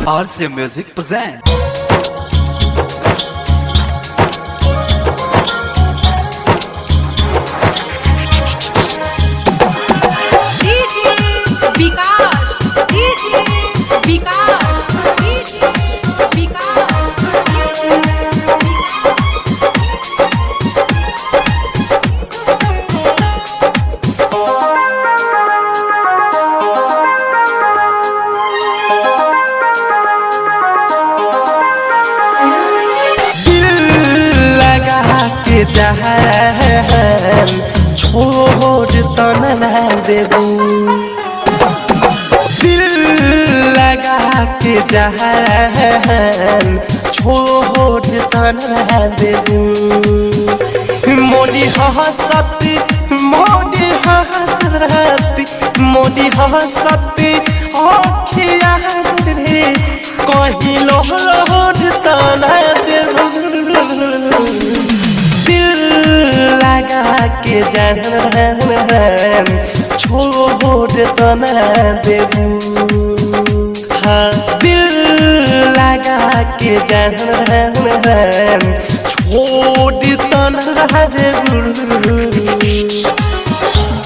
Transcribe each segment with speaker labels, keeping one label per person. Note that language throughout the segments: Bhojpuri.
Speaker 1: RC Music present.
Speaker 2: जहान छोड़ तन ना देबू दिल लगा के जहान छोड़ तन ना देबू मोदी हंसत मोदी हंसत मोदी हंसत आँखिया रे कहीं लोड तन देबू के जहान छोड़ तना देबू हाँ दिल लगा के जहान छोड़ तना देबू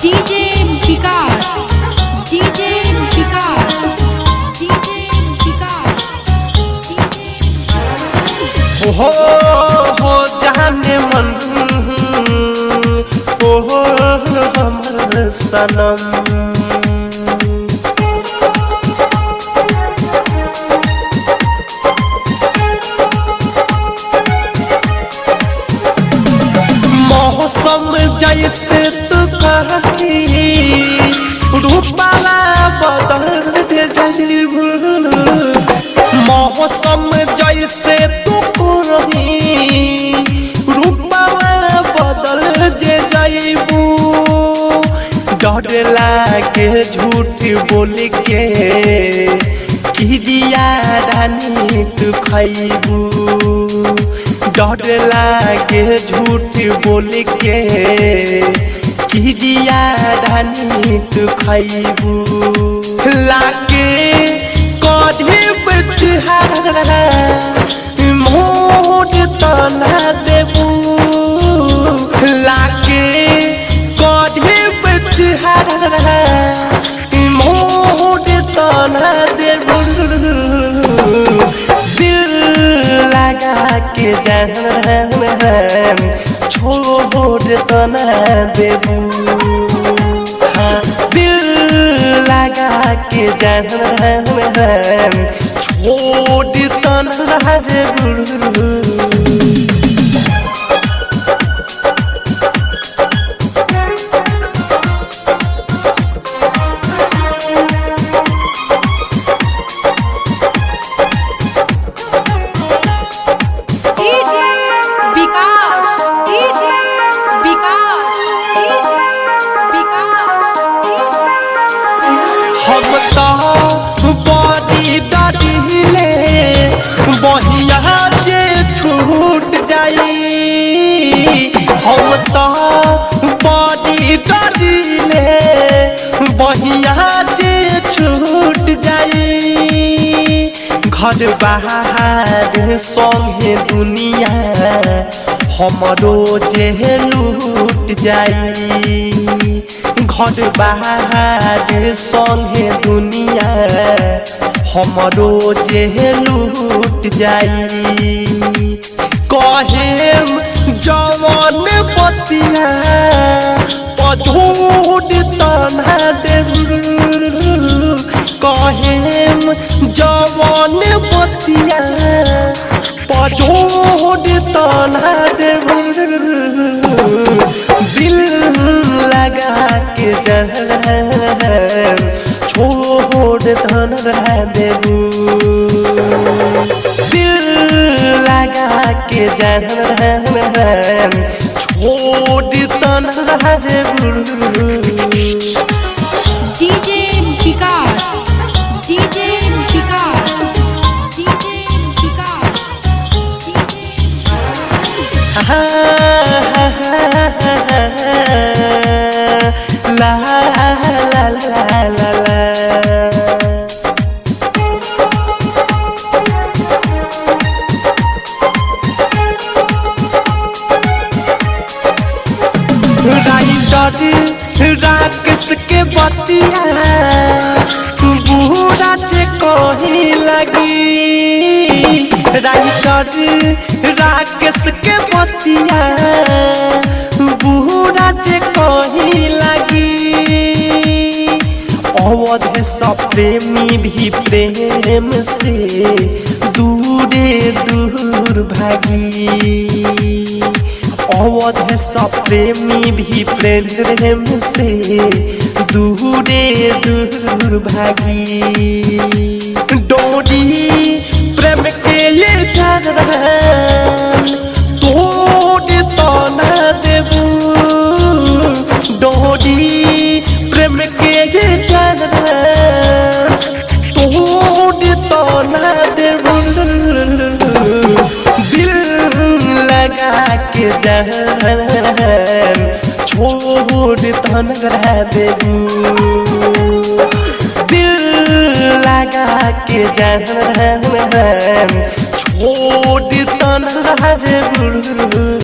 Speaker 3: डीजे विकास डीजे विकास डीजे विकास
Speaker 2: हो जाने मन हमर सनम मौसम जैसे तू कही रूपाला बदल दे जइबू मौसम जैसे तू कही रूपाला बदल दे जइबू डर लागे झूठ बोल के किरिया रानी तू खइबू डर लागे झूठ बोल के किरिया रानी तू खइबू लागे कढ़े बचहारा मोड़ तना देबू लागे कढ़े बचहारा मोड़ तना देबू दिल लगा के जहान छोड़ तना देबू हाँ दिल लगा के जहान छोड़ तना देबू बहिया जे छूट जाई हम तो बड़ी डरिले बहिया जे छूट जाई घर बाहर संगे दुनिया हमरो जे लूट जाई घर बाहर संगे दुनिया हमरो जे लूट जाई कहेम जवान पतिया पझूट तना देबू कहेम जवान पतिया पझूट तना देबू दिल लगा के जहान छोड़ तना देबू दिल लगा के जहान छोड़ तना देबू
Speaker 3: डीजे विकास डीजे विकास डीजे विकास
Speaker 2: ला ला ला ला ला बतिया बुरा से कही लगी राइटर राकेश के बतिया बुरा से कही लगी अवध सब प्रेमी भी प्रेम से दूरे दूर भागी अवध सब प्रेमी भी प्रेम से दूरे दूर भागी डोरी प्रेम के ये जान तोड़ तो न देबू डोरी प्रेम के ये जान तोड़ तो न देबू दिल लगा के जान छोड़ तो न देबू दिल लगा के जान छोड़ तो न देबू।